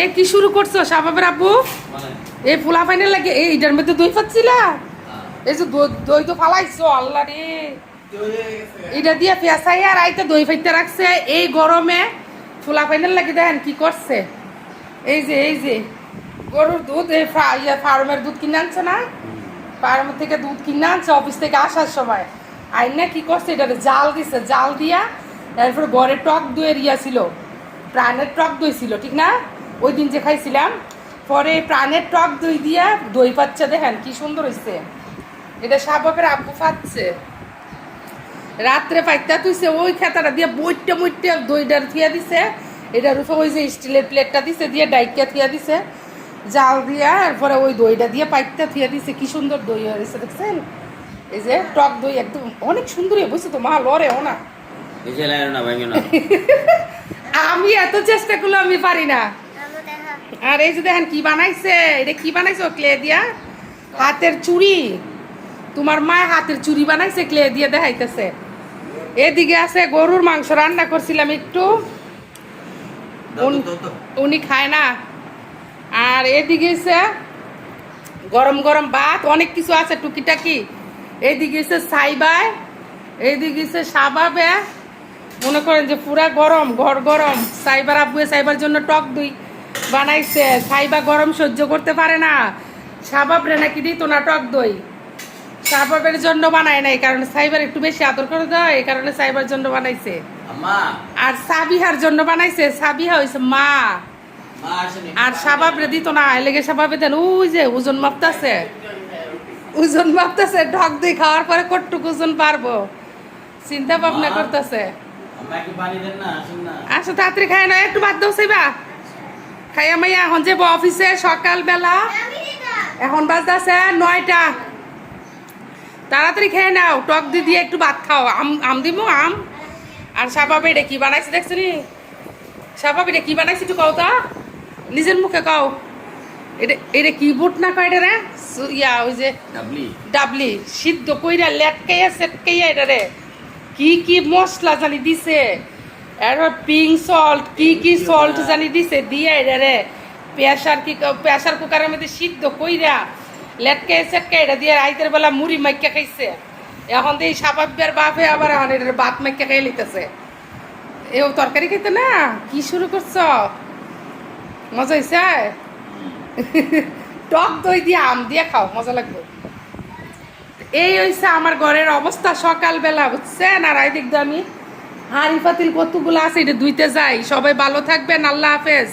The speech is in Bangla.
এ কি শুরু করছো শাবাবের আব্বু? এই ফুলা ফাইনাল লাগে এইটার মধ্যে দই পাচ্ছিলা? এই যে দই তো ফালাইছো আল্লাহ রে। এটা দিয়ে পেঁচাই আর আইতে দই ফাইতে রাখছে এই গরমে। ফুলা ফাইনাল লাগে দেখেন কি করছে। এই যে গরুর দুধ এই ফার্মের দুধ কিনে আনছে না, ফার্মের থেকে দুধ কিনে আনছে অফিস থেকে আসার সময়। আইনা কি করছে, এটা জাল দিছে, জাল দিয়া তারপরে ঘরে টক দইয়ের ইয়া ছিল, প্রাণের টক দই ছিল ঠিক না, ওই দিন যে খাইছিলাম। পরে প্রাণের টক দই দিয়া দই পাচ্ছে দেখেন কি সুন্দর হয়েছে। এটা শাবাবের আব্বু পাচ্ছে রাত্রে পাইতা তুইছে ওই খেতাটা দিয়ে বইটা মইটা দইটার থিয়া দিছে। এটার উপর ওই যে স্টিলের প্লেটটা দিছে দিয়ে ডাইকা থিয়া দিছে জাল দিয়া, এরপরে ওই দইটা দিয়ে পাইতা থিয়া দিছে। কি সুন্দর দই হয়েছে দেখছেন। এই যে টক দই একদম অনেক সুন্দর বুঝছো তো, মা লড়েও না। আমি এত চেষ্টা করলে আমি পারি না। আর এই যে দেখেন কি বানাইছে, এটা কি বানাইছো ক্লে দিয়া? হাতের চুড়ি। তোমার মা হাতের চুড়ি বানাইছে ক্লে দিয়ে দেখাইতেছে। এদিকে আছে গরুর মাংস রান্না করছিলাম একটু, উনি খায় না। আর এদিকে গরম গরম ভাত, অনেক কিছু আছে টুকিটাকি। এইদিকে সাইবাই, এইদিকে শাবাবে, মনে করেন যে পুরা গরম ঘর গরম। সাইবার আব্বুয়ে সাইবার জন্য টক দই বানাইছে। সাইবা গরম সহ্য করতে পারে না, শাবাব রে নাকি দিত না টক দই। শাবাবের জন্য বানায় নাই, কারণ সাইবার একটু বেশি আদর করে দেয়, এই কারণে সাইবার জন্য বানাইছে। আর সাবিহার জন্য বানাইছে, সাবিহা হয়েছে মা। আর শাবাব রে দিত না, এলেগে শাবাবে দেন ওই যে ওজন মাপতাছে, ওজন মাপতেছে। টক দই খাওয়ার পরে কতটুকু ওজন পারবো চিন্তা ভাবনা করতেছে। আসো তাড়াতাড়ি খাই না, একটু বাদ দাও সেবা খাইয়া মাইয়া এখন যাবো অফিসে সকালবেলা। এখন বাজতেছে 9টা। তাড়াতাড়ি খেয়ে নাও, টক দই দিয়ে একটু ভাত খাও। আম দিব আম। আর শাবাব এটা কি বানাইছে দেখছো নি? শাবাব এটা কি বানাইছে একটু কও তা, নিজের মুখে কও। এটা কি বুট না কয় এটা রে, ইয়া ওই যে ডাবলি সিদ্ধ কইরা লেটকাইয়া সেটকাইয়া এটা রে কি কি মশলা জানি দিছে, এরপর পিঙ্ক সল্ট কি সল্ট জানি দিছে দিয়ে এটা রে প্রেসার কুকারের মধ্যে সিদ্ধ কইরা লেটকাইয়া সেটকাইয়া এটা দিয়ে রাইতের বেলা মুড়ি মাইকা খাইছে। এখন তো এই শাবাবের বাপে আবার এখন এটার ভাত মাইকা খাই লিতেছে। এও তরকারি খেতে না, কি শুরু করছ? মজা হয়েছে? টক দই দিয়ে আম দিয়ে খাও, মজা লাগবে। এই হয়েছে আমার ঘরের অবস্থা সকালবেলা, বুঝছেন। আর এই দিক দিয়ে আমি হাঁড়ি পাতিল কতগুলো আছে এটা ধুইতে যাই। সবাই ভালো থাকবেন, আল্লাহ হাফেজ।